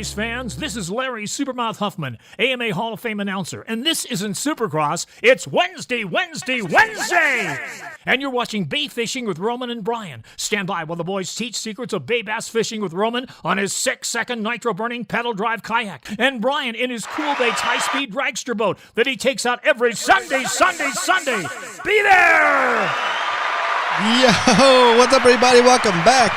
race fans. This is Larry Supermouth Huffman, AMA Hall of Fame announcer, and this isn't Supercross, it's Wednesday! And you're watching Bay Fishing with Roman and Brian. Stand by while the boys teach secrets of bay bass fishing with Roman on his 6-second nitro-burning pedal drive kayak, and Brian in his Cool Baits high-speed dragster boat that he takes out every Sunday! Be there! Yo, what's up, everybody? Welcome back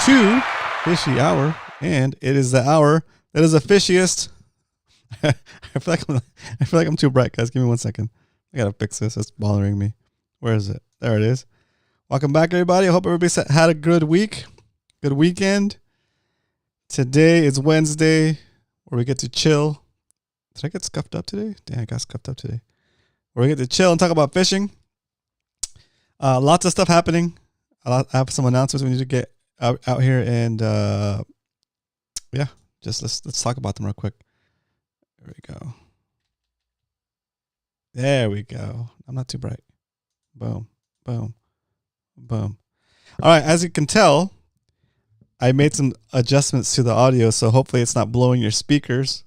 to Fishy Hour, and it is the hour that is the fishiest. I feel like I'm too bright, guys. Give me 1 second. I gotta fix this. It's bothering me. Where is it? There it is. Welcome back, everybody. I hope everybody had a good week, good weekend. Today is Wednesday, where we get to chill. Did I get scuffed up today? Damn, I got scuffed up today. Where we get to chill and talk about fishing. Lots of stuff happening. I have some announcements we need to get out here, and yeah, just let's talk about them real quick. There we go. I'm not too bright. Boom, boom, boom. All right, as you can tell, I made some adjustments to the audio, so hopefully it's not blowing your speakers.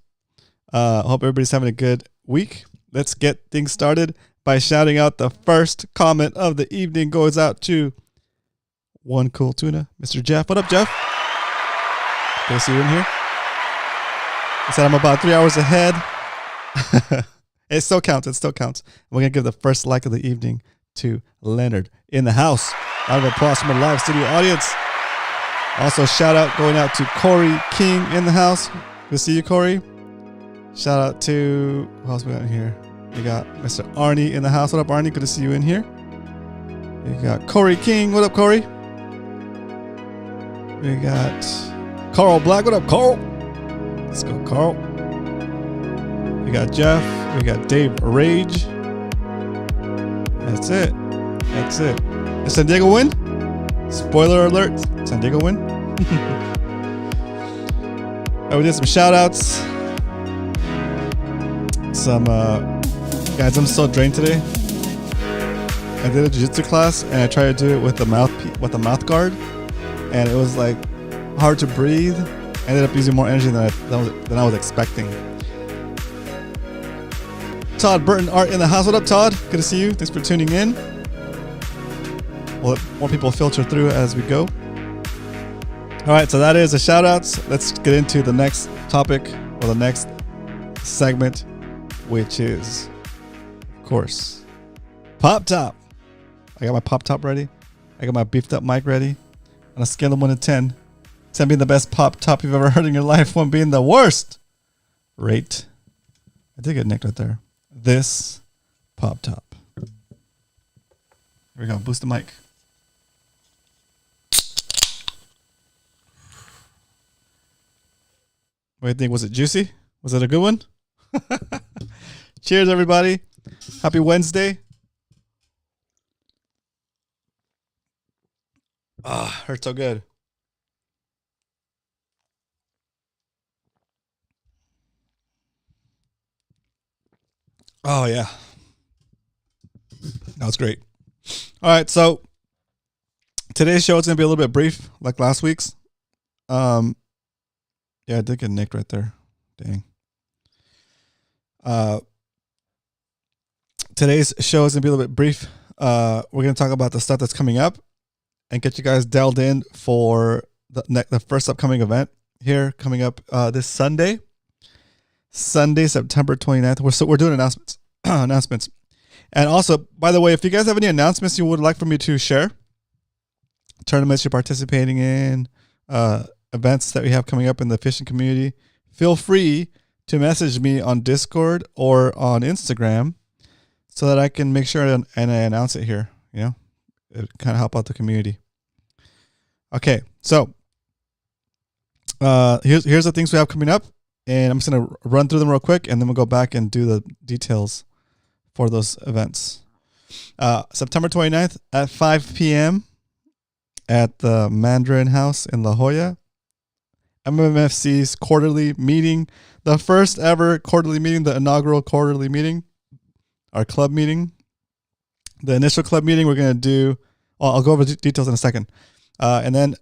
Hope everybody's having a good week. Let's get things started by shouting out the first comment of the evening. Goes out to One Cool Tuna, Mr. Jeff. What up, Jeff? Good to see you in here. I said I'm about 3 hours ahead. It still counts. We're going to give the first like of the evening to Leonard in the house. Round of applause from a live studio audience. Also, shout out going out to Corey King in the house. Good to see you, Corey. Shout out to, who else we got in here? We got Mr. Arnie in the house. What up, Arnie? Good to see you in here. We got Corey King. What up, Corey? We got Carl Black. What up, Carl? Let's go, Carl. We got Jeff. We got Dave Rage. That's it. Did San Diego win? Spoiler alert. San Diego win? We did some shout outs. Some guys, I'm so drained today. I did a jiu-jitsu class and I tried to do it with the mouth guard, and it was like hard to breathe. I ended up using more energy than I was expecting. Todd Burton Art in the house. What up, Todd? Good to see you. Thanks for tuning in. We'll let more people filter through as we go. All right, so that is the shout outs. Let's get into the next topic, or the next segment, which is, of course, Pop Top. I got my Pop Top ready. I got my beefed up mic ready. On a scale of 1 to 10, 10 being the best Pop Top you've ever heard in your life, 1 being the worst. Rate. I did get nicked right there. This Pop Top. Here we go. Boost the mic. What do you think? Was it juicy? Was it a good one? Cheers, everybody. Happy Wednesday. Hurts so good. Oh, yeah. That was great. All right, so today's show is going to be a little bit brief, like last week's. Yeah, I did get nicked right there. Dang. Today's show is going to be a little bit brief. We're going to talk about the stuff that's coming up and get you guys dialed in for the first upcoming event here coming up this Sunday, September 29th. We're doing announcements. And also, by the way, if you guys have any announcements you would like for me to share, tournaments you're participating in, events that we have coming up in the fishing community, feel free to message me on Discord or on Instagram so that I can make sure and I announce it here. You know, it kind of help out the community. Okay, so here's the things we have coming up, and I'm just going to run through them real quick, and then we'll go back and do the details for those events. September 29th at 5 p.m. at the Mandarin House in La Jolla. MMFC's quarterly meeting, the first ever quarterly meeting, the inaugural quarterly meeting, our club meeting. The initial club meeting we're going to do, well, I'll go over details in a second. And then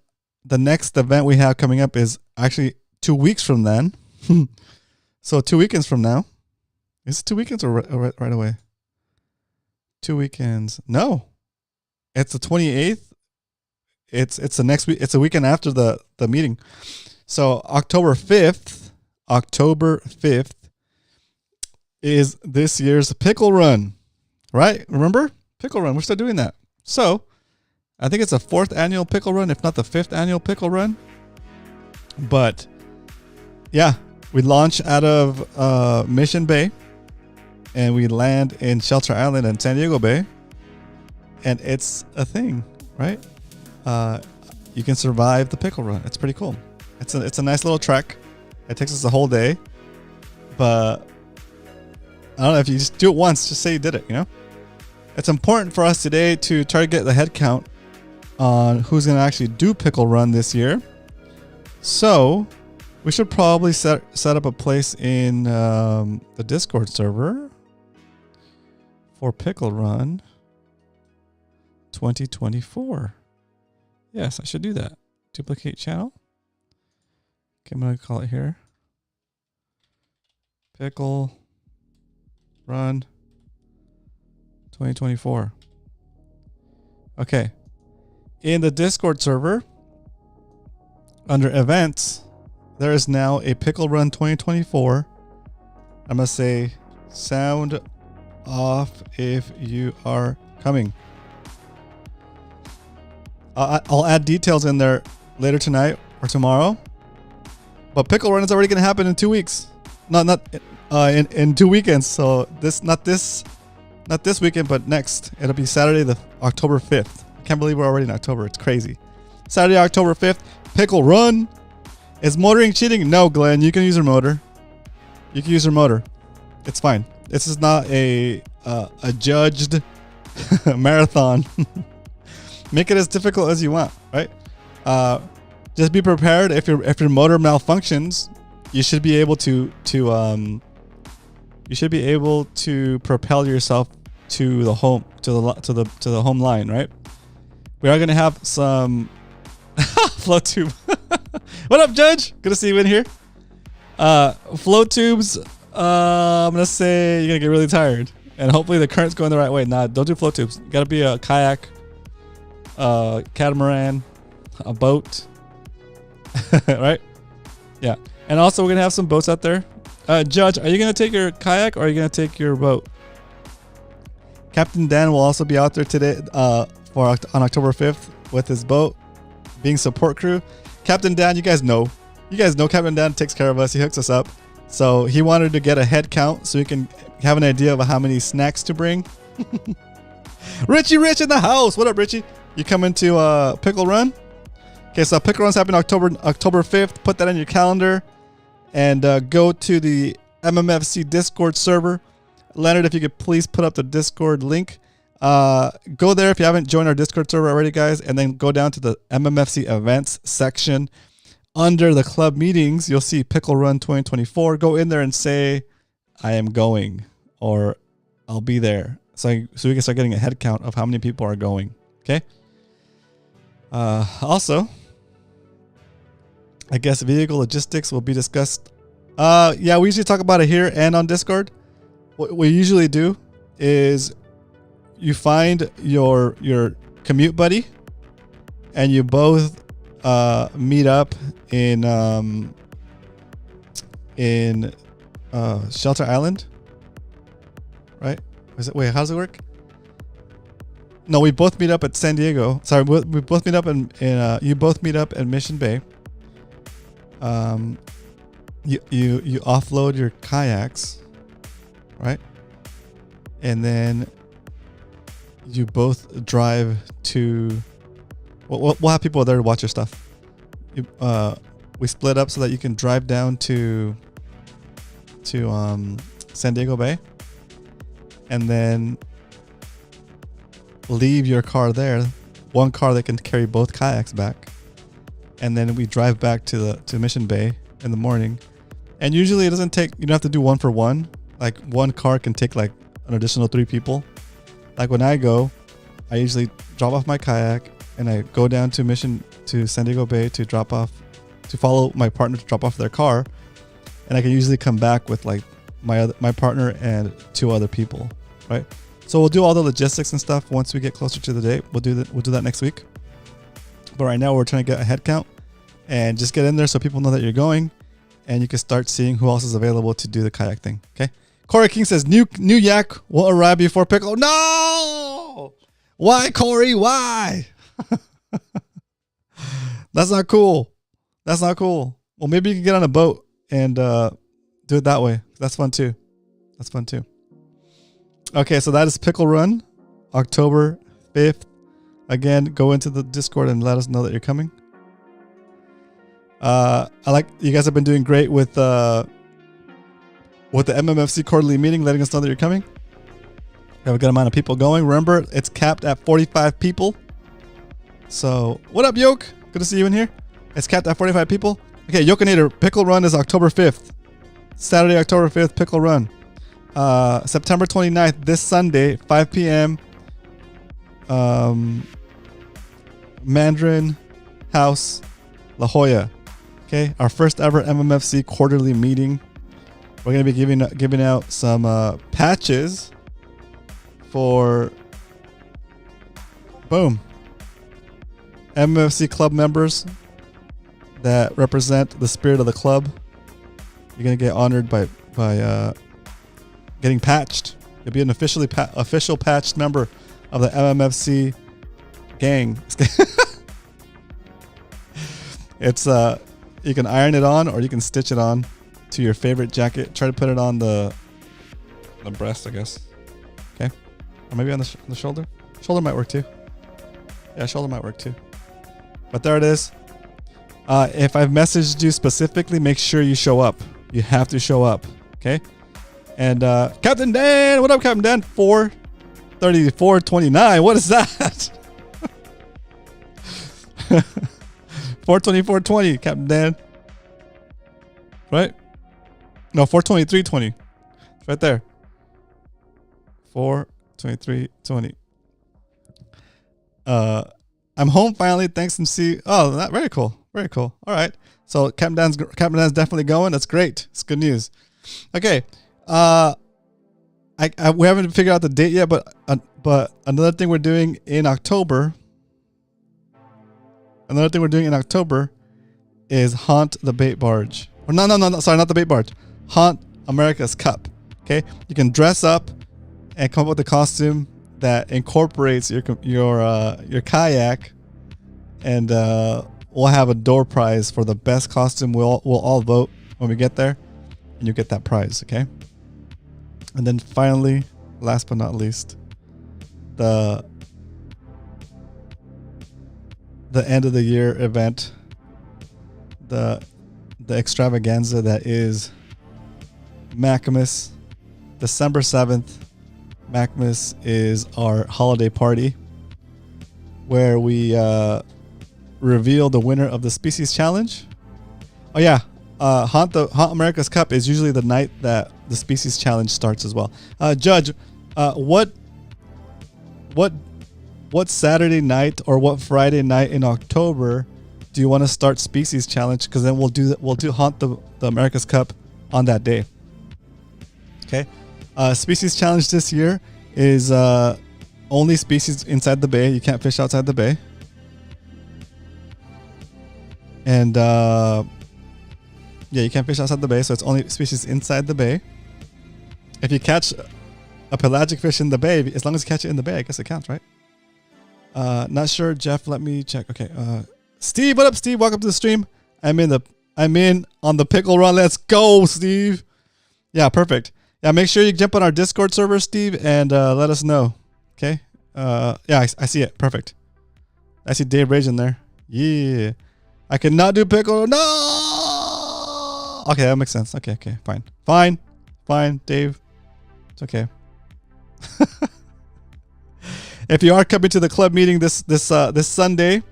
the next event we have coming up is actually 2 weeks from then. So 2 weekends from now. Is it 2 weekends or right away? 2 weekends. No. It's the 28th. It's the next week. It's a weekend after the meeting. So October 5th is this year's pickle run. Right? Remember? Pickle run. We're still doing that. So I think it's a 4th annual pickle run, if not the 5th annual pickle run. But yeah, we launch out of Mission Bay and we land in Shelter Island and San Diego Bay. And it's a thing, right? You can survive the pickle run. It's pretty cool. It's a nice little trek. It takes us a whole day. But I don't know, if you just do it once, just say you did it, you know? It's important for us today to try to get the head count on who's going to actually do pickle run this year. So we should probably set up a place in the Discord server for pickle run 2024. Yes, I should do that. Duplicate channel. Okay, I'm going to call it here. Pickle run 2024. Okay. In the Discord server, under events, there is now a Pickle Run 2024. I'm going to say sound off if you are coming. I'll add details in there later tonight or tomorrow. But Pickle Run is already going to happen in 2 weeks. In 2 weekends. So not this weekend, but next. It'll be Saturday, the October 5th. I can't believe we're already in October. It's crazy. Saturday, October 5th, Pickle Run. Is motoring cheating? No, Glenn. You can use your motor. You can use your motor. It's fine. This is not a judged marathon. Make it as difficult as you want, right? Just be prepared. If your motor malfunctions, you should be able to propel yourself to the home to the home line, right? We are gonna have some flow tube. What up, Judge? Good to see you in here. Flow tubes. I'm gonna say you're gonna get really tired, and hopefully the current's going the right way. Nah, don't do flow tubes. You gotta be a kayak, catamaran, a boat, right? Yeah. And also we're gonna have some boats out there. Judge, are you gonna take your kayak or are you gonna take your boat? Captain Dan will also be out there today on October 5th with his boat, being support crew. Captain Dan, you guys know Captain Dan takes care of us. He hooks us up. So he wanted to get a head count so he can have an idea of how many snacks to bring. Richie Rich in the house. What up, Richie? You coming to Pickle Run? Okay, so Pickle Run's happening October 5th. Put that on your calendar and go to the MMFC Discord server. Leonard, if you could please put up the Discord link. Go there if you haven't joined our Discord server already, guys, and then go down to the MMFC events section. Under the club meetings, you'll see Pickle Run 2024. Go in there and say, I am going, or I'll be there. So we can start getting a head count of how many people are going. Okay. Also, I guess vehicle logistics will be discussed. Yeah, we usually talk about it here and on Discord. What we usually do is you find your commute buddy and you both meet up in Shelter Island, right? Wait, how does it work? No, we both meet up at San Diego. Sorry, we both meet up in you both meet up in Mission Bay. You offload your kayaks, right? And then you both drive to. We'll have people there to watch your stuff. We split up so that you can drive down to San Diego Bay, and then leave your car there. One car that can carry both kayaks back, and then we drive back to Mission Bay in the morning. And usually it doesn't take. You don't have to do one for one. Like one car can take like an additional 3 people. Like when I go, I usually drop off my kayak and I go down to San Diego Bay to drop off to follow my partner to drop off their car, and I can usually come back with like my partner and 2 other people, right? So we'll do all the logistics and stuff once we get closer to the date. We'll do that next week. But right now we're trying to get a head count and just get in there so people know that you're going, and you can start seeing who else is available to do the kayak thing. Okay. Corey King says new yak will arrive before pickle. No! Why, Corey? Why? That's not cool. That's not cool. Well, maybe you can get on a boat and do it that way. That's fun too. That's fun too. Okay, so that is Pickle Run, October 5th. Again, go into the Discord and let us know that you're coming. I like you guys have been doing great with the MMFC quarterly meeting, letting us know that you're coming. We have a good amount of people going. Remember, it's capped at 45 people. So, what up, Yoke? Good to see you in here. It's capped at 45 people. Okay, Yokenator, Pickle Run is October 5th. Saturday, October 5th, Pickle Run. September 29th, this Sunday, 5 p.m. Mandarin House, La Jolla. Okay, our first ever MMFC quarterly meeting. We're going to be giving out some patches for MMFC club members that represent the spirit of the club. You're going to get honored by getting patched. You'll be an official patched member of the MMFC gang. It's you can iron it on or you can stitch it on to your favorite jacket. Try to put it on the breast, I guess. Okay, or maybe on the shoulder. Shoulder might work too. Yeah, shoulder might work too. But there it is. If I've messaged you specifically, make sure you show up. You have to show up. Okay. And Captain Dan, what up, Captain Dan? 434.29. What is that? 424.20, Captain Dan. Right? No, 423.20. It's right there. 423.20. I'm home finally. Thanks, MC. Oh, that very cool. Very cool. All right. So Captain Dan's definitely going. That's great. It's good news. Okay. We haven't figured out the date yet, but another thing we're doing in October. Another thing we're doing in October is Haunt the Bait Barge. Or no, sorry, not the Bait Barge. Haunt America's Cup. Okay, you can dress up and come up with a costume that incorporates your kayak, and we'll have a door prize for the best costume. We'll all vote when we get there, and you get that prize. Okay. And then finally, last but not least, the end of the year event, the extravaganza that is Macamus. December 7th, Macamus is our holiday party where we reveal the winner of the Species Challenge. Oh yeah, Haunt America's Cup is usually the night that the Species Challenge starts as well. Judge, what Saturday night or what Friday night in October do you want to start Species Challenge? Because then we'll do Haunt the America's Cup on that day. Okay. Species Challenge this year is only species inside the bay. You can't fish outside the bay. And yeah, you can't fish outside the bay, so it's only species inside the bay. If you catch a pelagic fish in the bay, as long as you catch it in the bay, I guess it counts, right? Not sure, Jeff. Let me check. Okay. Steve, what up, Steve? Welcome to the stream. I'm in on the Pickle Run. Let's go, Steve. Yeah, perfect. Yeah, make sure you jump on our Discord server, Steve, and let us know. Okay. Yeah, I see it. Perfect. I see Dave Rage in there. Yeah. I cannot do pickle. No. Okay, that makes sense. Okay, fine, Dave. It's okay. If you are coming to the club meeting this Sunday,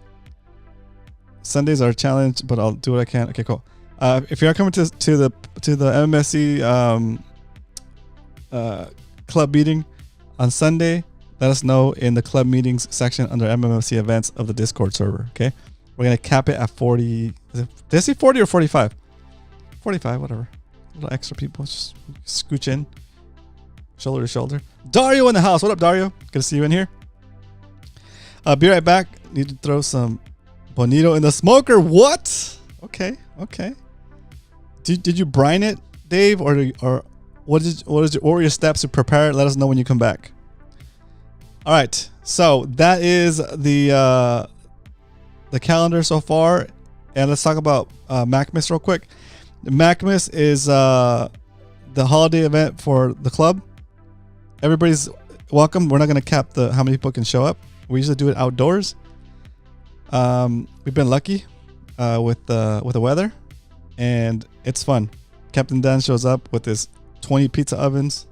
Sundays are a challenge, but I'll do what I can. Okay, cool. If you are coming to the MMSC club meeting on Sunday, let us know in the club meetings section under MMFC events of the Discord server. Okay, we're gonna cap it at 40 Did I say 40 or 45? 45, whatever. A little extra people. Just scooch in. Shoulder to shoulder. Dario in the house. What up, Dario? Good to see you in here. Be right back. Need to throw some bonito in the smoker. What? Okay. Did you brine it, Dave, or what were your steps to prepare it? Let us know when you come back. All right. So that is the calendar so far, and let's talk about Macmas real quick. Macmas is the holiday event for the club. Everybody's welcome. We're not going to cap how many people can show up. We usually do it outdoors. We've been lucky with the weather, and it's fun. Captain Dan shows up with his 20 pizza ovens,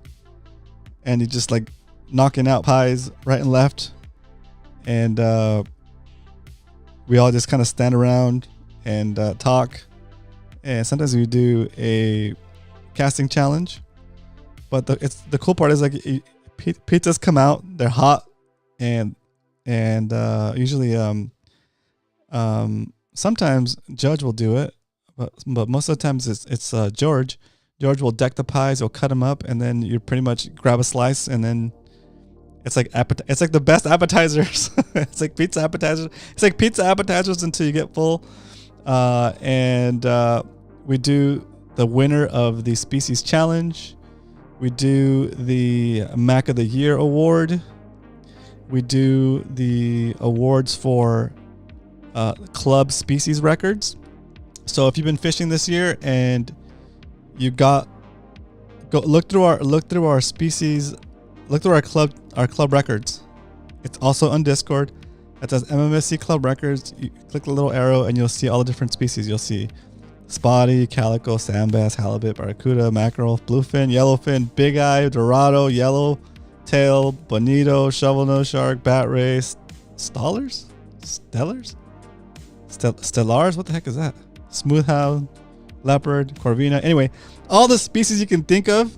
and he just like knocking out pies right and left, and we all just kind of stand around and talk, and sometimes we do a casting challenge. But the cool part is like pizzas come out, they're hot, and usually sometimes Judge will do it, but most of the times it's George. George will deck the pies, he'll cut them up, and then you pretty much grab a slice, and then it's like the best appetizers. It's like pizza appetizers. It's like pizza appetizers until you get full. And we do the winner of the species challenge. We do the Mac of the Year award. We do the awards for club species records. So if you've been fishing this year and you go look through our species, look through our club records. It's also on Discord. It says MMSC Club Records. You click the little arrow and you'll see all the different species. You'll see spotty, calico, sand bass, halibut, barracuda, mackerel, bluefin, yellowfin, big eye, dorado, yellow tail, bonito, shovel nose shark, bat ray, stellars, what the heck is that? Smoothhound, leopard, corvina. Anyway, all the species you can think of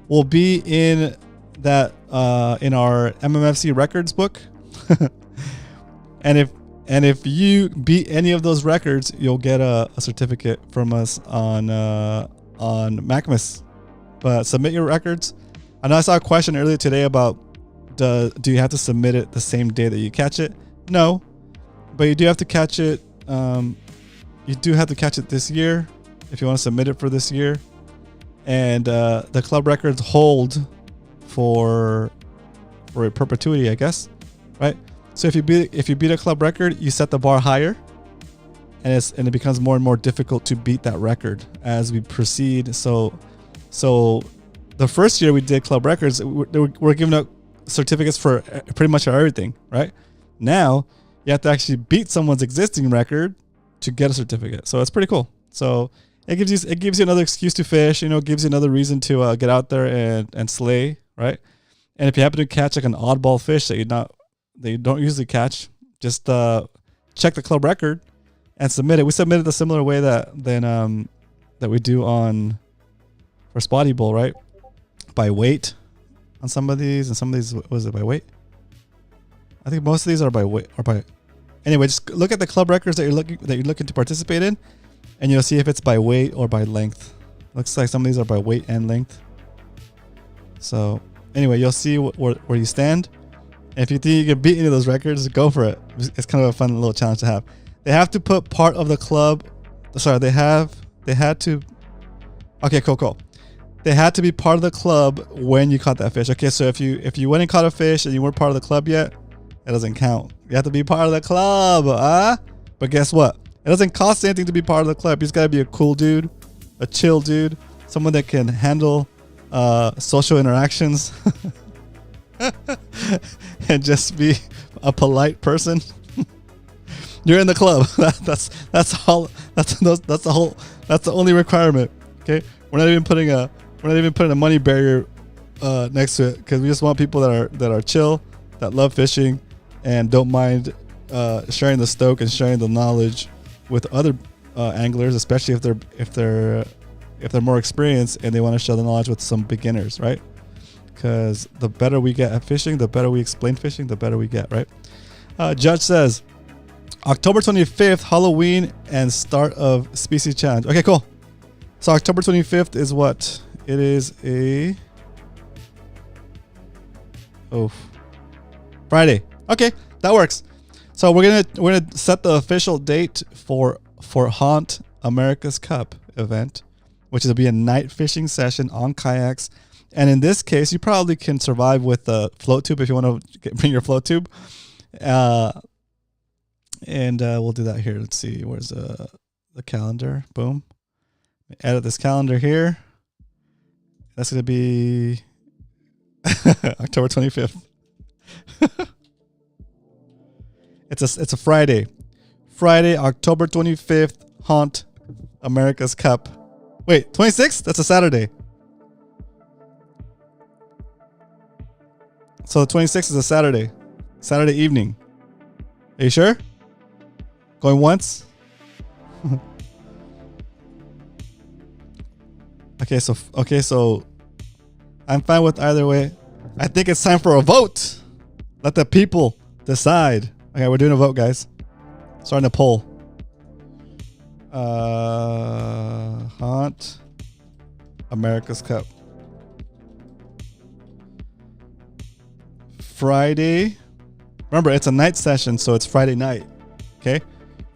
will be in that in our MMFC records book. and if you beat any of those records, you'll get a certificate from us on Macmas. But submit your records. I know I saw a question earlier today about do you have to submit it the same day that you catch it? No, but you do have to catch it. You do have to catch it this year if you want to submit it for this year. And the club records hold for a perpetuity, I guess, right? So if you beat a club record, you set the bar higher, and it becomes more and more difficult to beat that record as we proceed. So the first year we did club records, we're giving out certificates for pretty much everything, right? Now you have to actually beat someone's existing record to get a certificate. So it's pretty cool. So it gives you another excuse to fish, gives you another reason to get out there and slay, right? And if you happen to catch like an oddball fish that you don't usually catch, just check the club record and submit it. We submit it the similar way that we do for Spotty Bowl, right? By weight on some of these, and some of these, was it by weight? I think most of these are by weight or by. Anyway, just look at the club records that you're looking to participate in, and you'll see if it's by weight or by length. Looks like some of these are by weight and length. So anyway, you'll see where you stand. And if you think you can beat any of those records, go for it. It's kind of a fun little challenge to have. They have to put part of the club. Sorry, they had to. Okay, cool. They had to be part of the club when you caught that fish. Okay, so if you went and caught a fish and you weren't part of the club yet, it doesn't count. You have to be part of the club, But guess what? It doesn't cost anything to be part of the club. You just gotta be a cool dude, a chill dude, someone that can handle social interactions, and just be a polite person. You're in the club. That's all. That's the only requirement. Okay, we're not even putting a money barrier next to it, because we just want people that are chill, that love fishing, and don't mind sharing the stoke and sharing the knowledge with other anglers, especially if they're more experienced and they want to share the knowledge with some beginners, right? Because the better we get at fishing, the better we explain fishing, the better we get, right? Judge says, October 25th, Halloween and start of species challenge. Okay, cool. So October 25th is what? It is a Friday. Okay, that works. So we're gonna set the official date for Haunt America's Cup event, which will be a night fishing session on kayaks. And in this case, you probably can survive with a float tube if you want to bring your float tube. And we'll do that here. Let's see. Where's the calendar? Boom. Edit this calendar here. That's going to be October 25th. It's a Friday. Friday, October 25th, Haunt America's Cup. Wait, 26th? That's a Saturday. So the 26th is a Saturday. Saturday evening. Are you sure? Going once? Okay, so I'm fine with either way. I think it's time for a vote. Let the people decide. Okay, we're doing a vote, guys. Starting a poll. Haunt America's Cup. Friday. Remember, it's a night session, so it's Friday night. Okay?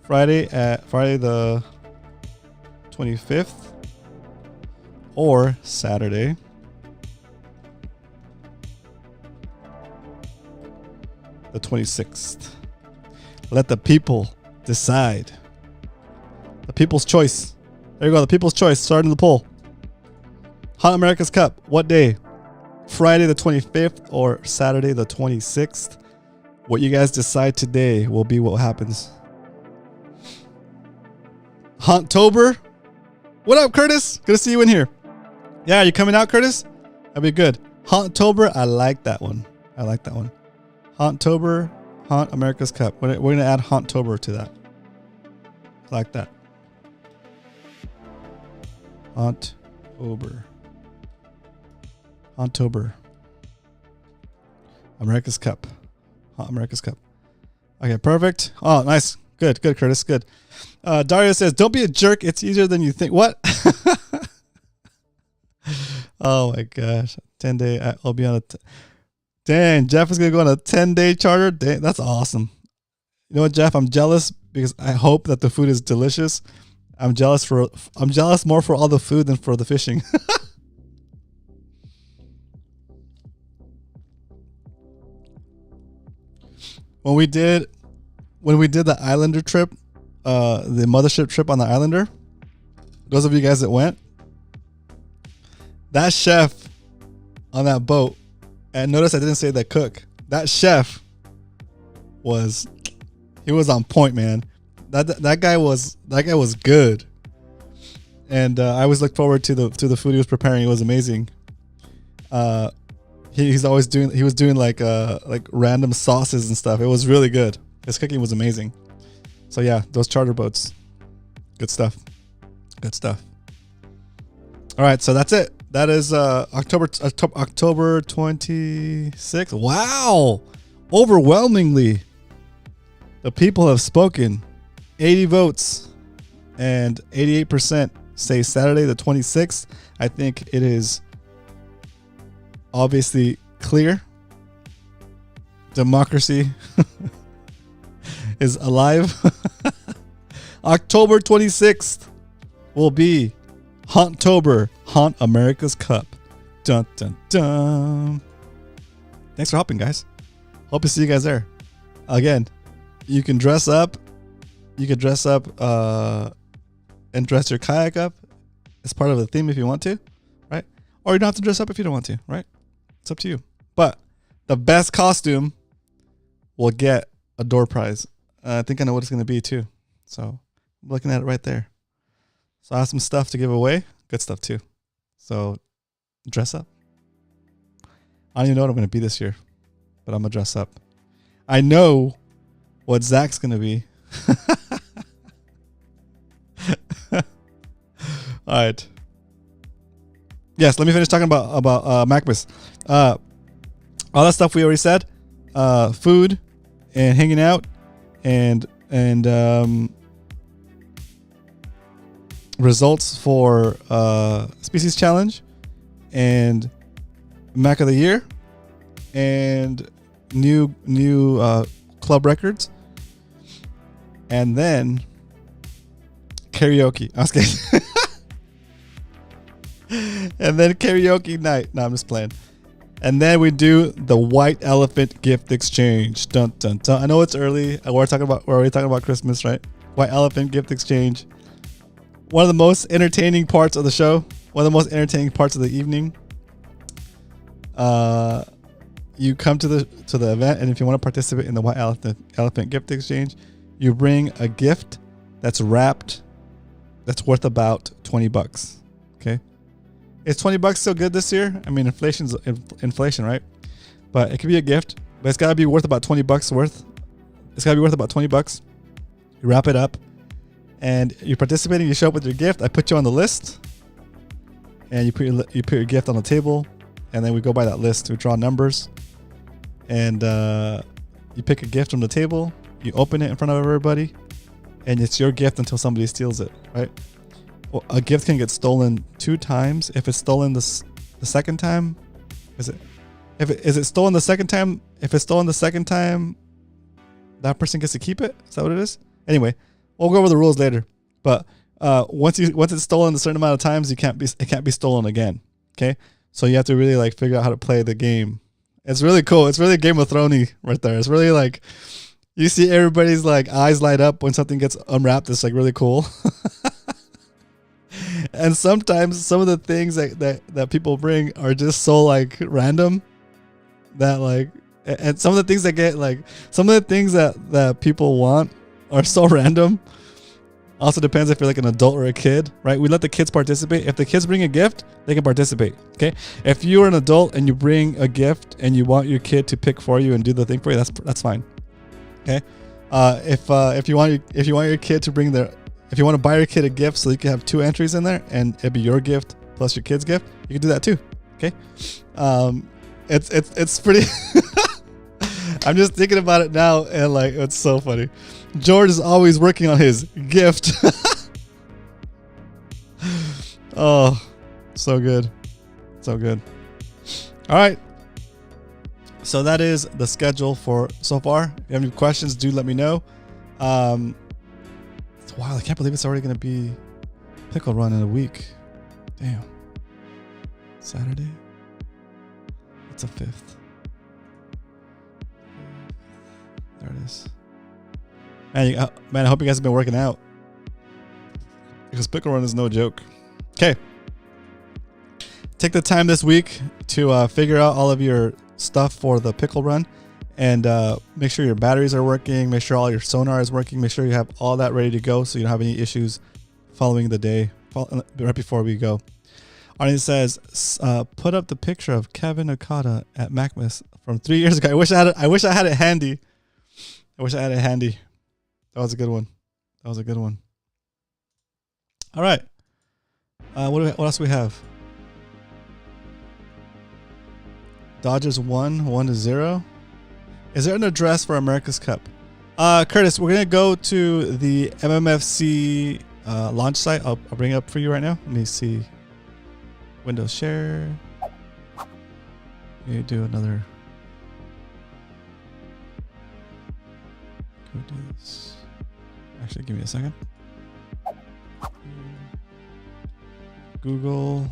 Friday the 25th or Saturday the 26th. Let the people decide. The people's choice. There you go, the people's choice. Starting the poll. Haunt America's Cup. What day? Friday the 25th or Saturday the 26th. What you guys decide today will be what happens. Haunttober. What up, Curtis? Good to see you in here. Yeah, you coming out, Curtis? That'd be good. Haunttober. I like that one. Haunttober. Haunt America's Cup. We're going to add Haunttober to that. I like that. Haunttober. America's Cup. Haunt America's Cup. Okay, perfect. Oh, nice. Good, Curtis. Good. Dario says, don't be a jerk. It's easier than you think. What? Oh, my gosh. 10-day. I'll be on a... Dang, Jeff is going to go on a 10-day charter. Dang, that's awesome. You know what, Jeff? I'm jealous because I hope that the food is delicious. I'm jealous more for all the food than for the fishing. When we did the Islander trip, the mothership trip on the Islander, those of you guys that went, that chef on that boat, and notice I didn't say the cook. That chef was on point, man. That guy was good, and I always looked forward to the food he was preparing. It was amazing. He was doing like random sauces and stuff. It was really good. His cooking was amazing. So yeah, those charter boats, good stuff. All right, so that's it. That is October 26th. Wow, overwhelmingly, the people have spoken. 80 votes, and 88% say Saturday the 26th. I think it is obviously clear. Democracy is alive. October 26th will be Haunttober, Haunt America's Cup. Dun dun dun. Thanks for helping, guys. Hope to see you guys there. Again, you can dress up. You can dress up and dress your kayak up as part of the theme if you want to, right? Or you don't have to dress up if you don't want to, right? It's up to you. But the best costume will get a door prize. I think I know what it's going to be too. So I'm looking at it right there. So I have some stuff to give away. Good stuff too. So dress up. I don't even know what I'm going to be this year, but I'm going to dress up. I know what Zach's going to be. All right. Yes, let me finish talking about Macbeth. All that stuff we already said. Food and hanging out and and results for species challenge and Mac of the Year and new club records, and then karaoke. I was kidding. And then karaoke night. No, I'm just playing. And then we do the white elephant gift exchange. Dun dun dun. I know it's early. We're already talking about Christmas, right? White elephant gift exchange. One of the most entertaining parts of the show. One of the most entertaining parts of the evening. You come to the event, and if you want to participate in the white elephant gift exchange, you bring a gift that's wrapped, that's worth about $20. Okay, is $20 still good this year? I mean, inflation, right? But it could be a gift, but it's got to be worth about $20 worth. It's got to be worth about $20. You wrap it up, and you're participating. You show up with your gift. I put you on the list, and you put your gift on the table, and then we go by that list. We draw numbers, and you pick a gift from the table. You open it in front of everybody, and it's your gift until somebody steals it, right? Well, a gift can get stolen 2 times. If it's stolen the second time, is it stolen the second time? If it's stolen the second time, that person gets to keep it. Is that what it is? Anyway, we'll go over the rules later. But once it's stolen a certain amount of times, it can't be stolen again. Okay, so you have to really like figure out how to play the game. It's really cool. It's really Game of Thrones right there. It's really like you see everybody's like eyes light up when something gets unwrapped. It's like really cool. And sometimes some of the things that people bring are just so like random that like, and some of the things that get like, some of the things that people want are so random. Also depends if you're like an adult or a kid, right? We let the kids participate. If the kids bring a gift, they can participate. Okay. If you're an adult and you bring a gift and you want your kid to pick for you and do the thing for you, that's fine. Okay. If you want your kid to bring if you want to buy your kid a gift so you can have 2 entries in there and it'd be your gift plus your kid's gift, you can do that too. Okay. It's pretty. I'm just thinking about it now and like it's so funny. George is always working on his gift. Oh, so good. So good. All right. So that is the schedule for so far. If you have any questions, do let me know. Wow, I can't believe it's already going to be pickle run in a week. Damn. Saturday? It's a 5th. There it is. Man, I hope you guys have been working out. Because pickle run is no joke. Okay. Take the time this week to figure out all of your stuff for the pickle run. And make sure your batteries are working. Make sure all your sonar is working. Make sure you have all that ready to go so you don't have any issues following the day, right before we go. Arnie says, put up the picture of Kevin Okada at Macmas from 3 years ago. I wish I had it handy. That was a good one. All right. What else do we have? Dodgers won 1-0. Is there an address for America's Cup? Curtis, we're going to go to the MMFC launch site. I'll bring it up for you right now. Let me see. Windows share. Let me do another. Go do this. Actually, give me a second. Google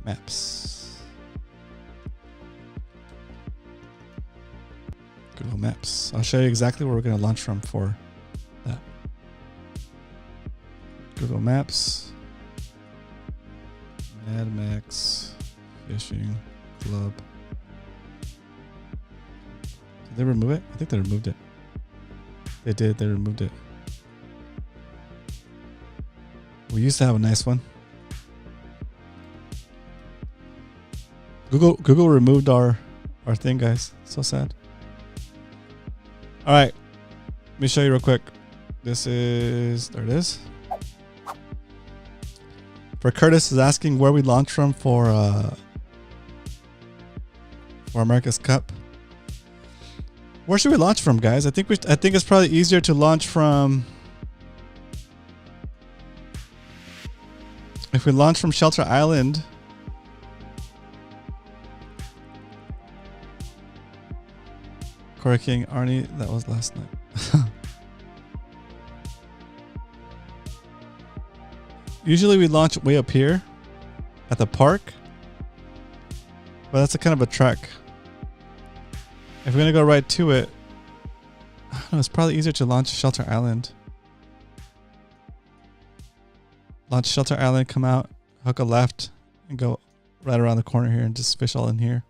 Maps. Google Maps. I'll show you exactly where we're going to launch from for that. Google Maps. Mad Max Fishing Club. Did they remove it? I think they removed it. They did. They removed it. We used to have a nice one. Google removed our thing, guys. So sad. All right, let me show you real quick. There it is. For Curtis is asking where we launch from for America's Cup. Where should we launch from, guys? I think it's probably easier to launch from. If we launch from Shelter Island. Corey King, Arnie, that was last night. Usually we launch way up here at the park, but that's a kind of a trek. If we're gonna go right to it, I don't know, it's probably easier to launch Shelter Island. Launch Shelter Island, come out, hook a left, and go right around the corner here and just fish all in here.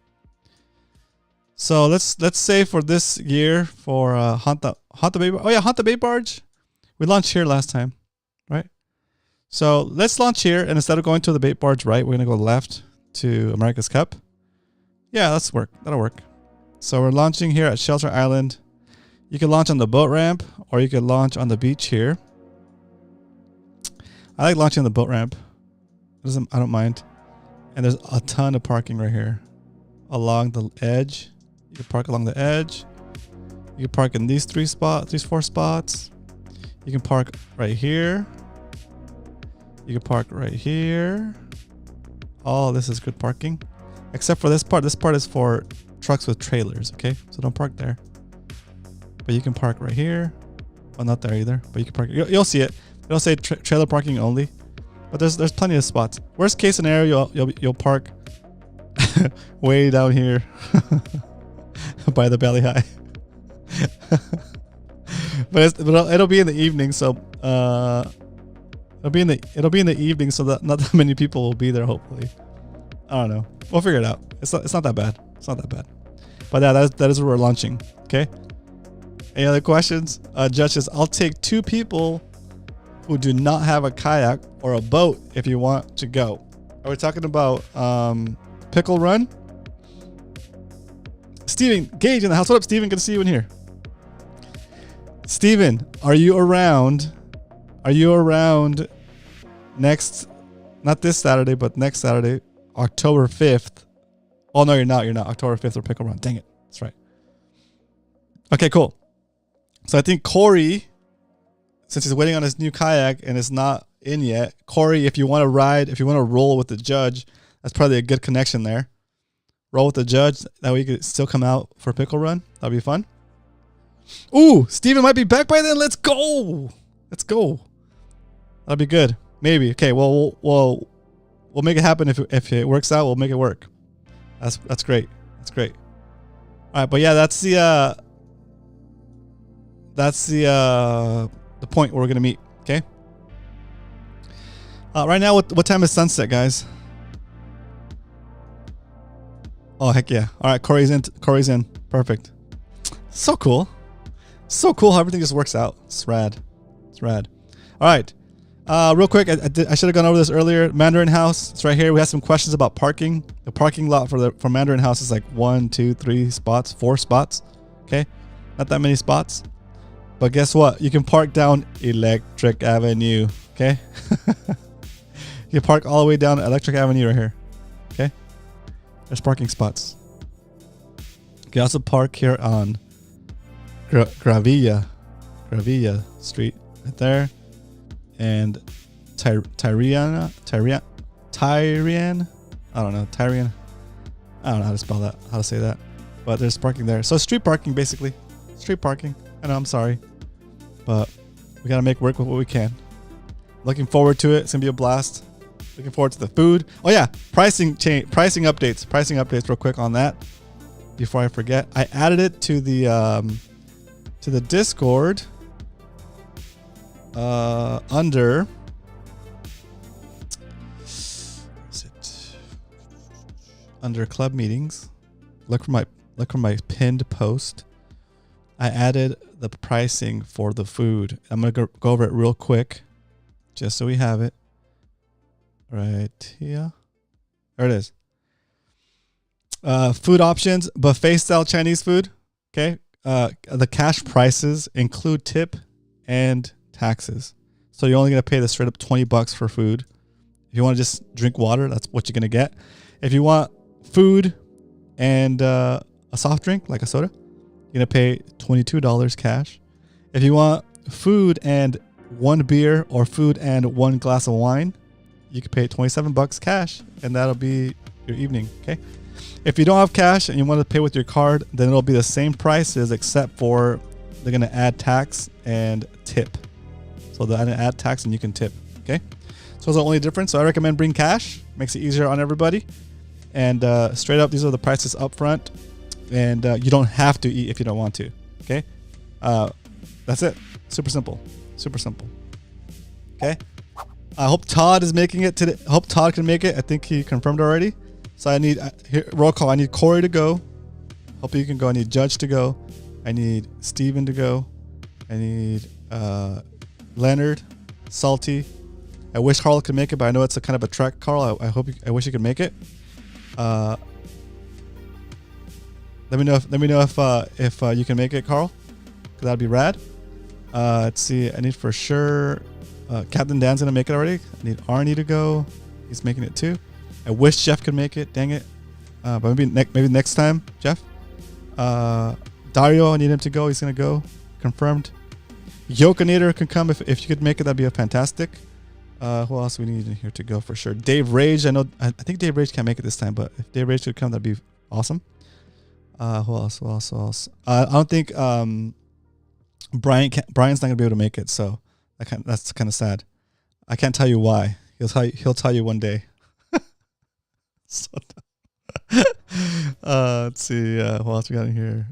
So let's say for this year for Haunt the Bay. Oh yeah, Haunt the Bay Barge. We launched here last time, right? So let's launch here, and instead of going to the bait barge right, we're gonna go left to America's Cup. Yeah, that'll work. So we're launching here at Shelter Island. You can launch on the boat ramp, or you can launch on the beach here. I like launching on the boat ramp. I don't mind. And there's a ton of parking right here along the edge. You can park along the edge. You can park in these 4 spots. You can park right here. You can park right here. Oh, this is good parking. Except for this part. This part is for trucks with trailers, okay? So don't park there. But you can park right here. Well, not there either. But you can park. You'll see it. It'll say trailer parking only. But there's plenty of spots. Worst case scenario, you'll park way down here by the belly high. but it'll be in the evening, so it'll be in the evening, so that not that many people will be there. Hopefully, I don't know. We'll figure it out. It's not that bad. It's not that bad. But yeah, that is where we're launching. Okay. Any other questions? Judge says, I'll take 2 people who do not have a kayak or a boat if you want to go. Are we talking about Pickle Run? Steven Gage in the house. What up, Steven? Good to see you in here. Steven, are you around? Are you around next, not this Saturday, but next Saturday, October 5th? Oh, no, you're not. You're not. October 5th or Pickle Run. Dang it. That's right. Okay, cool. So I think Corey, since he's waiting on his new kayak and it's not in yet, Corey, if you want to ride, if you want to roll with the judge, that's probably a good connection there. Roll with the judge. That way you could still come out for Pickle Run. That'd be fun. Ooh, Steven might be back by then. Let's go. Let's go. That'd be good. Maybe. Okay, well, we'll make it happen if it works out. We'll make it work. That's great. That's great. All right, but yeah, that's the point where we're gonna meet. Okay. Right now, what time is sunset, guys? Oh heck yeah! All right, Corey's in. Corey's in. Perfect. So cool. So cool how everything just works out. It's rad. It's rad. All right. Real quick, I should have gone over this earlier. Mandarin House. It's right here. We have some questions about parking. The parking lot for Mandarin House is like 1, 2, 3 spots, 4 spots. Okay, not that many spots. But guess what? You can park down Electric Avenue. Okay. You can park all the way down Electric Avenue right here. Okay. There's parking spots. You can also park here on Gravilla Street right there. And Tyrian. I don't know. Tyrian. I don't know how to spell that, how to say that. But there's parking there. So street parking, basically. Street parking. I know, I'm sorry. But we got to make work with what we can. Looking forward to it. It's going to be a blast. Looking forward to the food. Oh, yeah. Pricing updates. Pricing updates real quick on that before I forget. I added it to the Discord under... Under club meetings. Look for my pinned post. I added the pricing for the food. I'm going to go over it real quick just so we have it. Right here. There it is. Food options, buffet style Chinese food. Okay. The cash prices include tip and taxes. So you're only going to pay the straight up $20 for food. If you want to just drink water, that's what you're going to get. If you want food and a soft drink like a soda, you're going to pay $22 cash. If you want food and 1 beer or food and 1 glass of wine, you can pay $27 cash, and that'll be your evening. Okay. If you don't have cash and you want to pay with your card, then it'll be the same prices, except for they're going to add tax and tip. So they're going to add tax and you can tip. Okay. So that's the only difference. So I recommend bring cash. Makes it easier on everybody. And straight up, these are the prices up front. And you don't have to eat if you don't want to. Okay. That's it. Super simple. Super simple. Okay. I hope Todd is making it today. I hope Todd can make it. I think he confirmed already. So I need roll call. I need Corey to go. Hope you can go. I need Judge to go. I need Steven to go. I need Leonard, Salty. I wish Carl could make it, but I know it's a kind of a trek, Carl. I wish you could make it. Let me know if you can make it, Carl. 'Cause that'd be rad. Let's see. I need for sure. Captain Dan's gonna make it already. I need Arnie to go. He's making it too. I wish Jeff could make it. Dang it. But maybe next time, Jeff. Dario, I need him to go. He's gonna go. Confirmed. Yokinator can come if you could make it. That'd be fantastic. Who else we need in here to go for sure? Dave Rage. I think Dave Rage can't make it this time, but if Dave Rage could come, that'd be awesome. Who else? I don't think Brian's not gonna be able to make it, so that's kind of sad. I can't tell you why. He'll tell you one day. So, let's see. What else we got in here?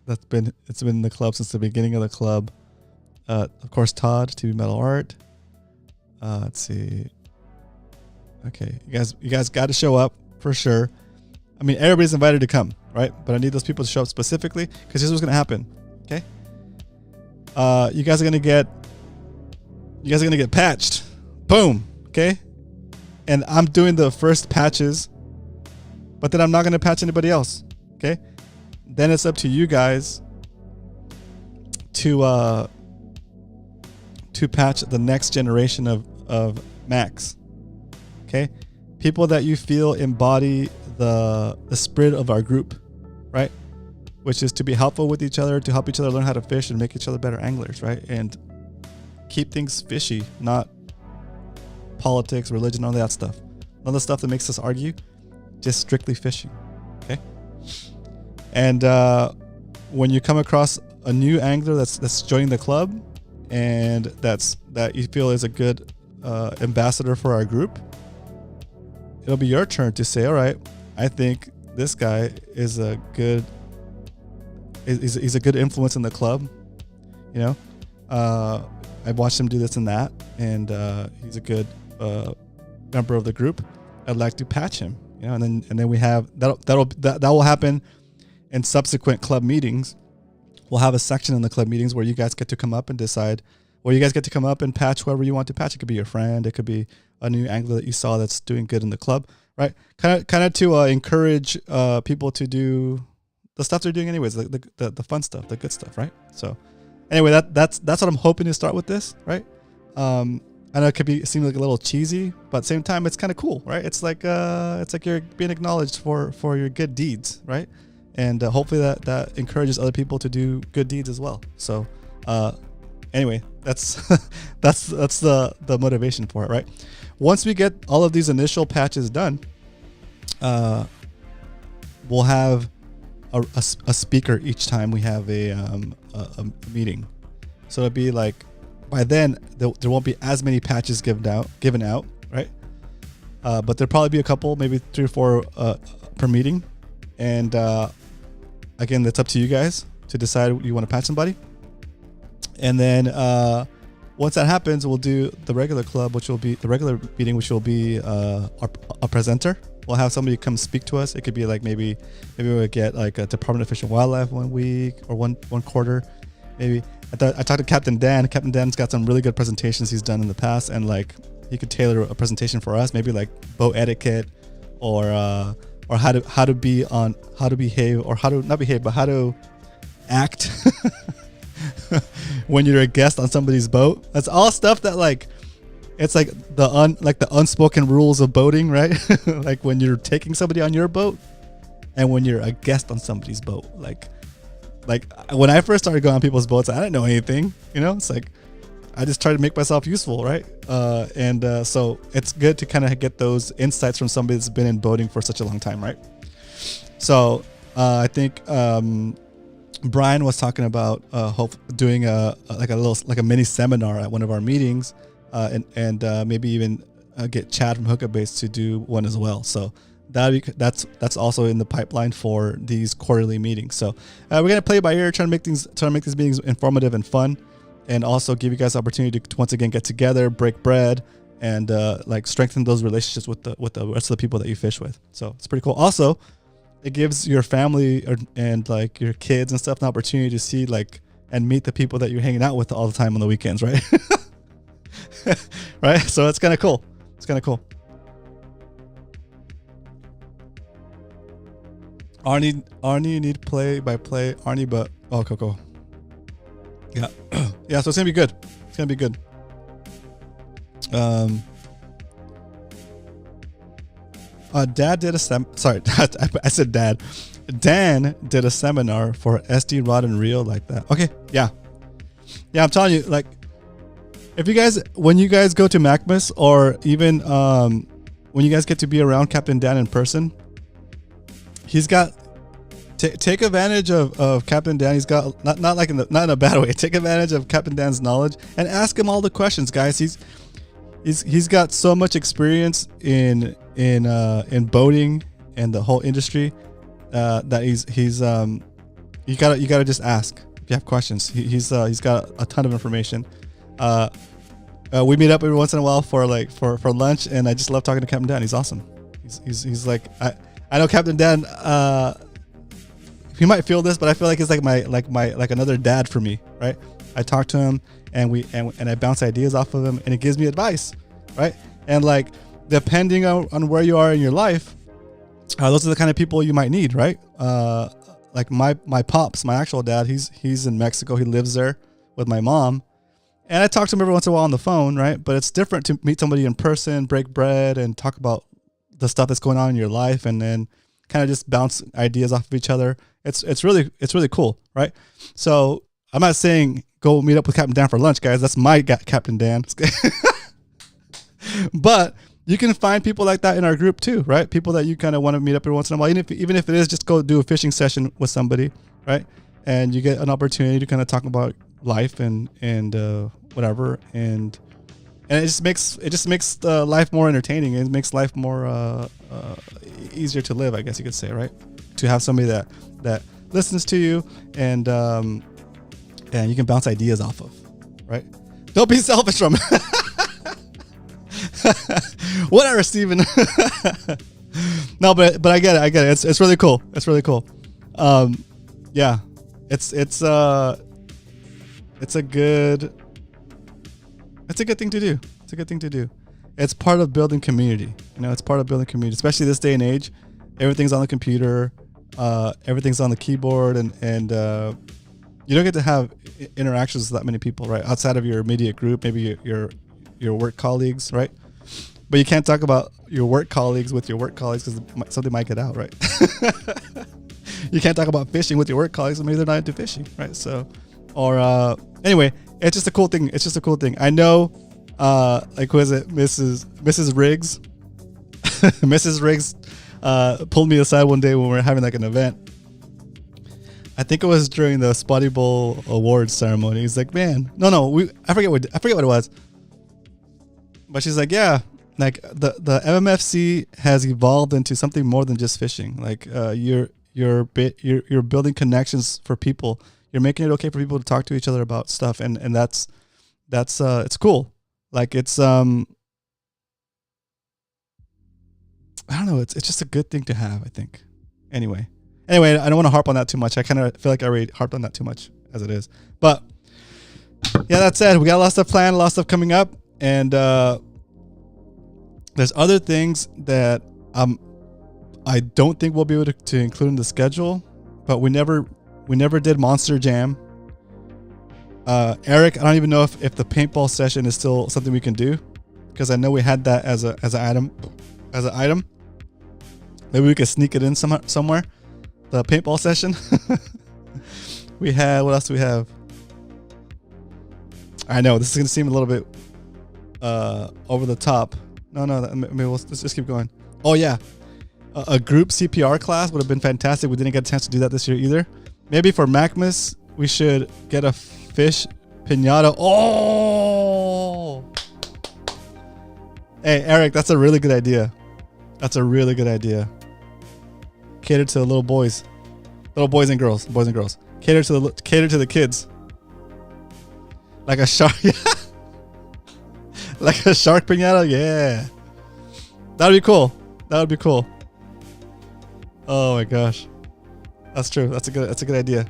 It's been in the club since the beginning of the club. Of course, Todd, TV Metal Art. Let's see. Okay, you guys got to show up for sure. I mean, everybody's invited to come, right? But I need those people to show up specifically, because here's what's gonna happen. Okay. You guys are gonna get patched. Boom. Okay. And I'm doing the first patches, but then I'm not gonna patch anybody else. Okay. Then it's up to you guys to patch the next generation of Max. Okay. People that you feel embody the spirit of our group, right? Which is to be helpful with each other, to help each other learn how to fish and make each other better anglers, right? And keep things fishy, not politics, religion, all that stuff. None of the stuff that makes us argue, just strictly fishing. Okay. And when you come across a new angler that's joining the club, and that you feel is a good ambassador for our group, it'll be your turn to say, all right, I think this guy is a good influence in the club. You know, I've watched him do this and that, and he's a good member of the group. I'd like to patch him. You know, and then we have that will happen in subsequent club meetings. We'll have a section in the club meetings where you guys get to come up and decide, where you guys get to come up and patch whoever you want to patch. It could be your friend, it could be a new angler that you saw that's doing good in the club, right? Kind of to encourage people to do the stuff they're doing anyways, the fun stuff, the good stuff, right? So anyway, that's what I'm hoping to start with this, right? I know it seem like a little cheesy, but at the same time, it's kind of cool, right? It's like you're being acknowledged for your good deeds, right? And hopefully that encourages other people to do good deeds as well. So anyway, that's the motivation for it, right? Once we get all of these initial patches done, we'll have a speaker each time we have a meeting. So it'll be like, by then there won't be as many patches given out, right? But there'll probably be a couple, maybe 3 or 4 per meeting. And again, that's up to you guys to decide you want to patch somebody. And then once that happens, we'll do the regular club, which will be the regular meeting, which will be a presenter. We'll have somebody come speak to us. It could be like maybe we'll get like a Department of Fish and Wildlife one week or one quarter, maybe. I talked to Captain Dan. Captain Dan's got some really good presentations he's done in the past, and like he could tailor a presentation for us, maybe like boat etiquette or how to behave, or how to not behave, but how to act when you're a guest on somebody's boat. That's all stuff that like, it's like the unspoken rules of boating, right? Like when you're taking somebody on your boat and when you're a guest on somebody's boat, like like when I first started going on people's boats, I didn't know anything. You know, it's like I just tried to make myself useful, right? So it's good to kind of get those insights from somebody that's been in boating for such a long time, right? So I think Brian was talking about doing a mini seminar at one of our meetings, and maybe even get Chad from Hookup Base to do one as well. So that's also in the pipeline for these quarterly meetings. So we're gonna play by ear, trying to make these meetings informative and fun, and also give you guys the opportunity to once again get together, break bread, and like strengthen those relationships with the rest of the people that you fish with. So it's pretty cool. Also, it gives your family and like your kids and stuff an opportunity to see like and meet the people that you're hanging out with all the time on the weekends, right? Right. So it's kind of cool. It's kind of cool. Arnie need play by play. Arnie, but Coco. Yeah. Yeah. So it's gonna be good. It's gonna be good. Dad did sorry, I said Dad. Dan did a seminar for SD rod and reel like that. Okay, yeah, I'm telling you, like, if you guys, when you guys go to Macmas, or even when you guys get to be around Captain Dan in person, he's got take advantage of Captain Dan. He's got not in a bad way. Take advantage of Captain Dan's knowledge and ask him all the questions, guys. He's got so much experience in boating and the whole industry that you gotta just ask if you have questions. He's got a ton of information. We meet up every once in a while for lunch, and I just love talking to Captain Dan. He's awesome. He's like, I know Captain Dan. He might feel this, but I feel like it's like another dad for me, right? I talk to him, and I bounce ideas off of him, and he gives me advice, right? And like, depending on where you are in your life, those are the kind of people you might need, right? Like my pops, my actual dad, he's in Mexico. He lives there with my mom, and I talk to him every once in a while on the phone, right? But it's different to meet somebody in person, break bread, and talk about the stuff that's going on in your life, and then kind of just bounce ideas off of each other. It's really cool, right? So I'm not saying go meet up with Captain Dan for lunch, guys. That's my Captain Dan. But you can find people like that in our group too, right? People that you kind of want to meet up every once in a while, even if it is just go do a fishing session with somebody, right? And you get an opportunity to kind of talk about life and whatever, and it just makes life more entertaining. It makes life more easier to live, I guess you could say, right? To have somebody that listens to you and you can bounce ideas off of, right? Don't be selfish from it. Whatever, Steven. No, but I get it. It's really cool. It's really cool. Yeah, it's a good thing to do. It's a good thing to do. It's part of building community. It's part of building community, especially this day and age. Everything's on the computer. Everything's on the keyboard, and you don't get to have interactions with that many people, right? Outside of your immediate group, maybe your work colleagues, right? But you can't talk about your work colleagues with your work colleagues because something might get out, right? You can't talk about fishing with your work colleagues, maybe they're not into fishing, right? So, or anyway, it's just a cool thing. It's just a cool thing. I know, like, who is it, Mrs. Riggs? Mrs. Riggs pulled me aside one day when we were having like an event. I think it was during the Spotty Bowl awards ceremony. He's like, man, I forget what it was. But she's like, yeah, like the MMFC has evolved into something more than just fishing. Like you're building connections for people. You're making it okay for people to talk to each other about stuff, and that's it's cool. Like it's I don't know, it's just a good thing to have, I think. Anyway, I don't want to harp on that too much. I kind of feel like I already harped on that too much as it is. But yeah, that said, we got a lot of stuff planned, a lot of stuff coming up, and there's other things that I don't think we'll be able to include in the schedule, but we never did Monster Jam. Eric, I don't even know if the paintball session is still something we can do, because I know we had that as an item. Maybe we could sneak it in somewhere, the paintball session. We had, what else do we have? I know this is gonna seem a little bit over the top. No, maybe let's just keep going. Oh yeah, a group CPR class would have been fantastic. We didn't get a chance to do that this year either. Maybe for Macmas, we should get a fish piñata. Oh, hey Eric, that's a really good idea. That's a really good idea. Cater to the little boys and girls, Cater to the kids. Like a shark, like a shark piñata, yeah. That'd be cool. Oh my gosh, that's true. That's a good idea.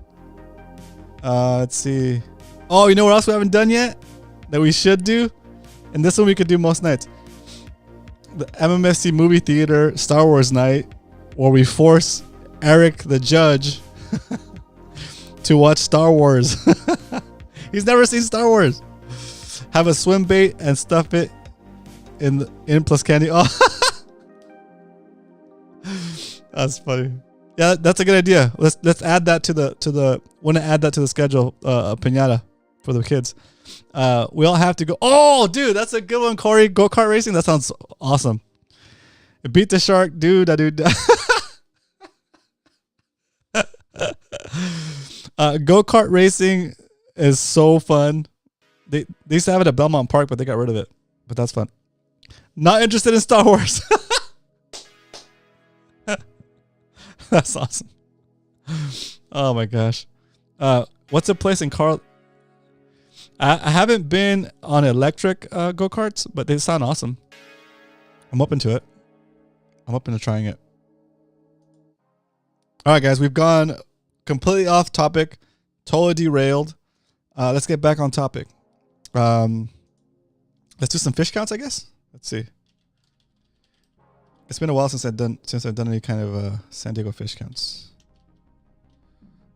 Let's see. Oh, you know what else we haven't done yet that we should do, and this one we could do most nights. The MMFC movie theater Star Wars night, where we force Eric the judge to watch Star Wars. He's never seen Star Wars. Have a swim bait and stuff it in plus candy. Oh, that's funny. Yeah, that's a good idea. Let's add that to the. Want to add that to the schedule? A piñata for the kids. We all have to go. Oh, dude, that's a good one, Corey. Go-kart racing. That sounds awesome. Beat the shark, dude. Go-kart racing is so fun. They used to have it at Belmont Park, but they got rid of it. But that's fun. Not interested in Star Wars. That's awesome. Oh my gosh. What's a place in Carl? I haven't been on electric go-karts, but they sound awesome. I'm open to it. I'm open to trying it. All right, guys, we've gone completely off topic, totally derailed. Let's get back on topic. Let's do some fish counts, I guess. Let's see. It's been a while since I've done any kind of San Diego fish counts.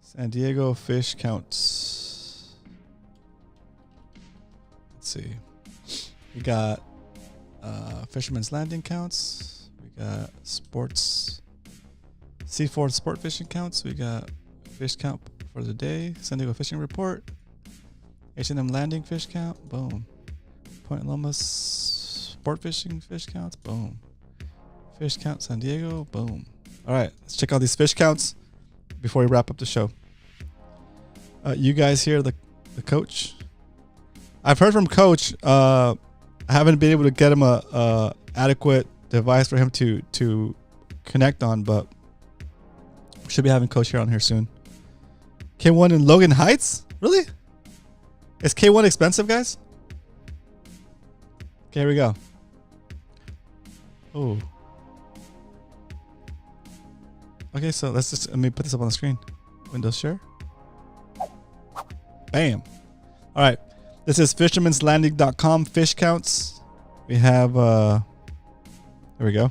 San Diego fish counts. Let's see. We got Fisherman's Landing counts. We got sports. C4 sport fishing counts. We got fish count for the day. San Diego fishing report. H&M Landing fish count. Boom. Point Lomas sport fishing fish counts. Boom. Fish count San Diego. Boom. All right, let's check out these fish counts before we wrap up the show. You guys hear the coach? I've heard from Coach. I haven't been able to get him a adequate device for him to connect on, but we should be having Coach here on here soon. K1 in Logan Heights? Really? Is K1 expensive, guys? Okay, here we go. Oh. Okay, so let me put this up on the screen. Windows share. Bam. All right. This is fishermanslanding.com fish counts. We have, there we go.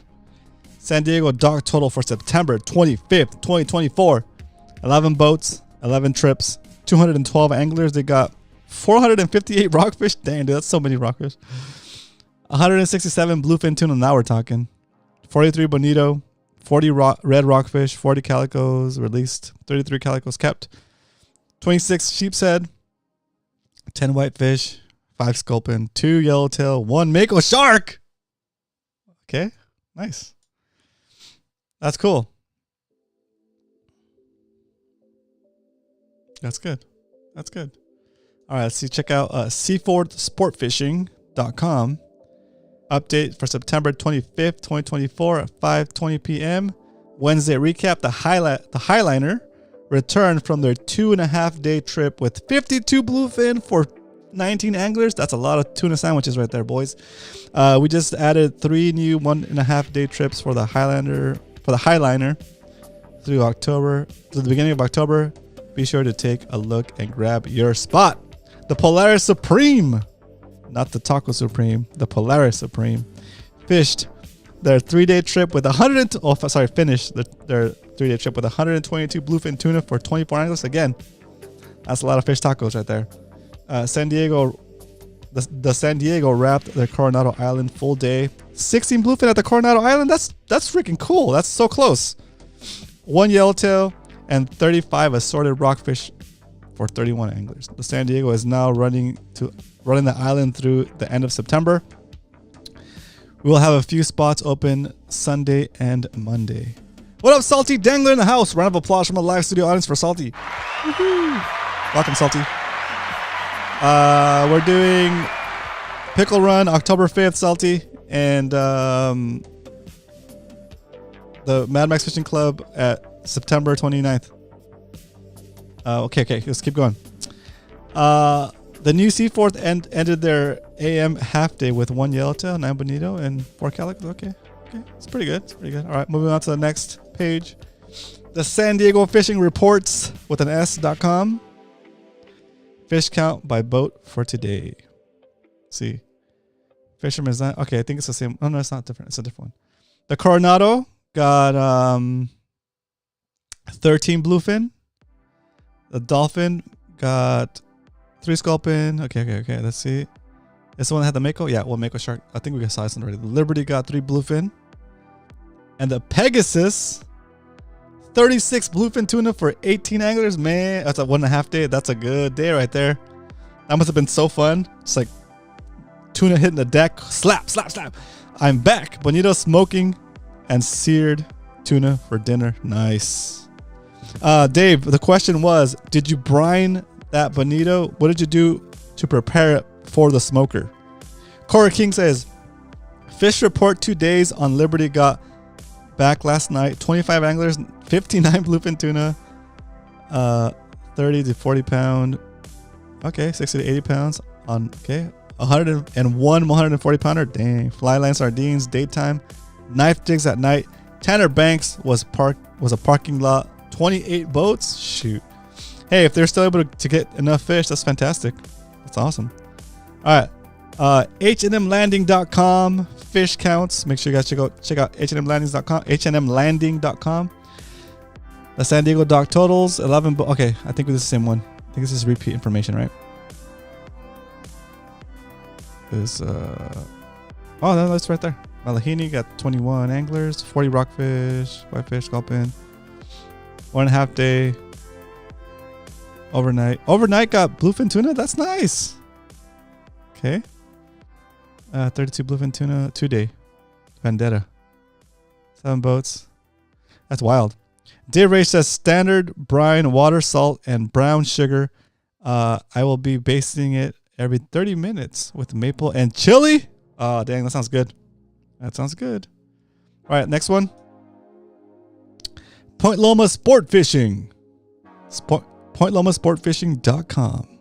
San Diego dock total for September 25th, 2024. 11 boats, 11 trips, 212 anglers. They got 458 rockfish. Dang, dude, that's so many rockfish. 167 bluefin tuna. Now we're talking. 43 bonito, 40 red rockfish, 40 calicos released, 33 calicos kept, 26 sheep's head, 10 whitefish, 5 sculpin, 2 yellowtail, 1 mako shark. Okay, nice. That's cool. That's good. That's good. All right, let's see. Check out seafordsportfishing.com. Update for September 25th, 2024 at 5:20 p.m. Wednesday recap. The Highliner returned from their 2.5-day trip with 52 bluefin for 19 anglers. That's a lot of tuna sandwiches right there, boys. We just added 3 new 1.5-day trips for the Highliner through the beginning of October. Be sure to take a look and grab your spot. The Polaris Supreme, not the Taco Supreme, the Polaris Supreme, fished their 3-day trip with finished their 3-day trip with 122 bluefin tuna for 24 anglers. Again, that's a lot of fish tacos right there. San Diego, the San Diego wrapped their Coronado Island full day. 16 bluefin at the Coronado Island. That's freaking cool. That's so close. 1 yellowtail and 35 assorted rockfish for 31 anglers. The San Diego is now running the island through the end of September. We will have a few spots open Sunday and Monday. What up, Salty Dangler in the house? Round of applause from the live studio audience for Salty. Woohoo. Welcome, Salty. We're doing Pickle Run October 5th, Salty, and the Mad Max Fishing Club at September 29th. Okay, let's keep going. The new Seaforth ended their AM half day with 1 yellowtail, 9 bonito, and 4 calicos. Okay, it's pretty good. All right, moving on to the next page. The San Diego Fishing Reports with an S.com. Fish count by boat for today. Let's see. Fisherman's Land. Okay, I think it's the same. Oh, no, it's not different. It's a different one. The Coronado got 13 bluefin. The Dolphin got 3 sculpin. Okay. Let's see. It's the one that had the Mako? Yeah, well, Mako shark. I think we got size already. The Liberty got 3 bluefin. And the Pegasus, 36 bluefin tuna for 18 anglers. Man, that's a 1.5 day. That's a good day right there. That must have been so fun. It's like tuna hitting the deck. Slap. I'm back. Bonito smoking and seared tuna for dinner. Nice. Dave, the question was, did you brine that bonito? What did you do to prepare it for the smoker? Cora King says, fish report 2 days on Liberty got back last night. 25 anglers, 59 bluefin tuna, 30 to 40 pound. Okay, 60 to 80 pounds on, 101 140 pounder. Dang. Fly line sardines, daytime. Knife jigs at night. Tanner Banks was a parking lot. 28 boats. Shoot. Hey, if they're still able to get enough fish, that's fantastic. That's awesome. All right. HNMlanding.com fish counts. Make sure you guys check out HNMlanding.com. The San Diego dock totals 11. Okay, I think this is the same one. I think this is repeat information, right? Oh, no, that's right there. Malahini got 21 anglers, 40 rockfish, whitefish, sculpin. 1.5 day. Overnight got bluefin tuna. That's nice. Okay. 32 bluefin tuna, 2 day. Vendetta. 7 boats. That's wild. Day Race says standard brine, water, salt, and brown sugar. I will be basting it every 30 minutes with maple and chili. Oh, dang, that sounds good. All right, next one. Point Loma Sport Fishing. PointLomaSportFishing.com.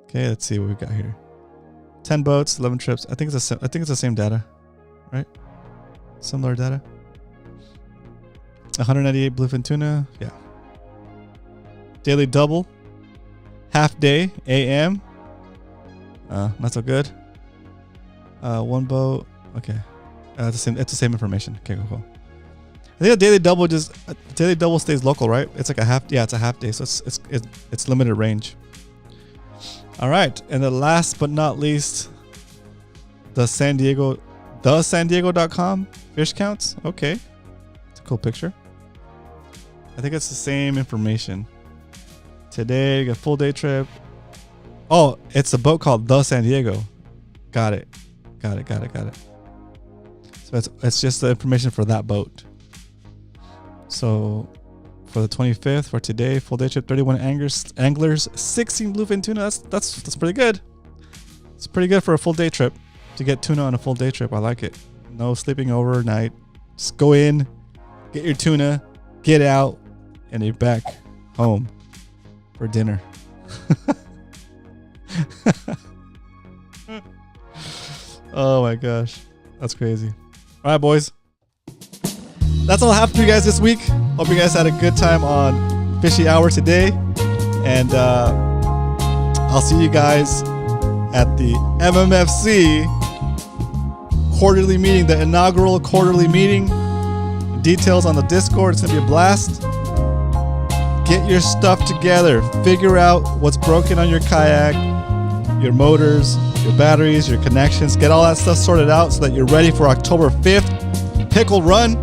Okay, let's see what we got here. 10 boats, 11 trips. I think it's the same data, right? Similar data. 198 bluefin tuna. Yeah. Daily double. Half day AM. Not so good. 1 boat. Okay. It's the same information. Okay, cool. I think a daily double stays local, right? It's like a half. Yeah, it's a half day, so it's limited range. All right, and the last but not least, the SanDiego.com fish counts. Okay, it's a cool picture. I think it's the same information. Today, you got full day trip. Oh, it's a boat called the San Diego. Got it. So it's just the information for that boat. So for the 25th, for today, full day trip, 31 anglers, 16 bluefin tuna. That's pretty good. It's pretty good for a full day trip. To get tuna on a full day trip, I like it. No sleeping overnight. Just go in, get your tuna, get out, and you're back home for dinner. Oh my gosh, that's crazy. All right, boys. That's all I have for you guys this week. Hope you guys had a good time on Fishy Hour today. And I'll see you guys at the MMFC quarterly meeting, the inaugural quarterly meeting. Details on the Discord. It's going to be a blast. Get your stuff together. Figure out what's broken on your kayak, your motors, your batteries, your connections. Get all that stuff sorted out so that you're ready for October 5th. Pickle Run.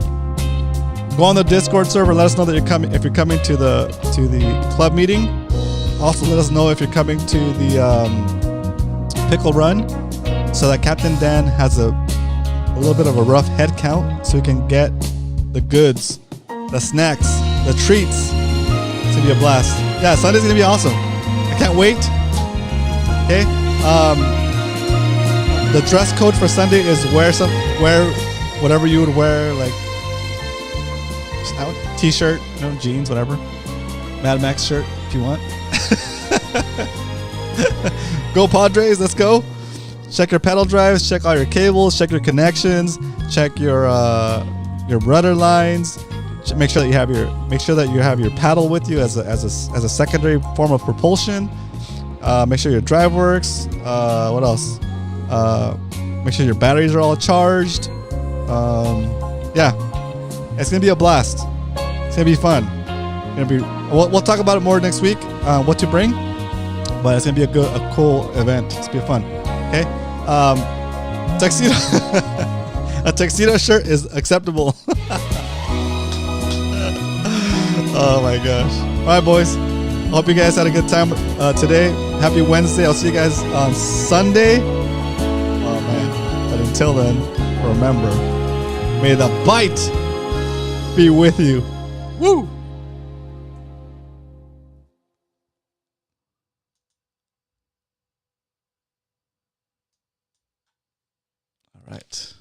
Go on the Discord server. Let us know that you're coming. If you're coming to the club meeting, also let us know if you're coming to the pickle run, so that Captain Dan has a little bit of a rough head count, so we can get the goods, the snacks, the treats. It's gonna be a blast. Yeah, Sunday's gonna be awesome. I can't wait. Okay. The dress code for Sunday is wear whatever you would wear, like t-shirt, jeans, whatever. Mad Max shirt if you want. Go Padres, let's go. Check your pedal drives, check all your cables, check your connections, check your rudder lines. Make sure that you have your paddle with you as a secondary form of propulsion. Make sure your drive works. What else? Make sure your batteries are all charged. Yeah, it's gonna be a blast. It's gonna be fun. We'll talk about it more next week. What to bring, but it's gonna be a cool event. It's gonna be fun. Okay. Tuxedo. A tuxedo shirt is acceptable. Oh my gosh. All right, boys. Hope you guys had a good time today. Happy Wednesday. I'll see you guys on Sunday. Oh man. But until then, remember, may the bite be with you. Woo! All right.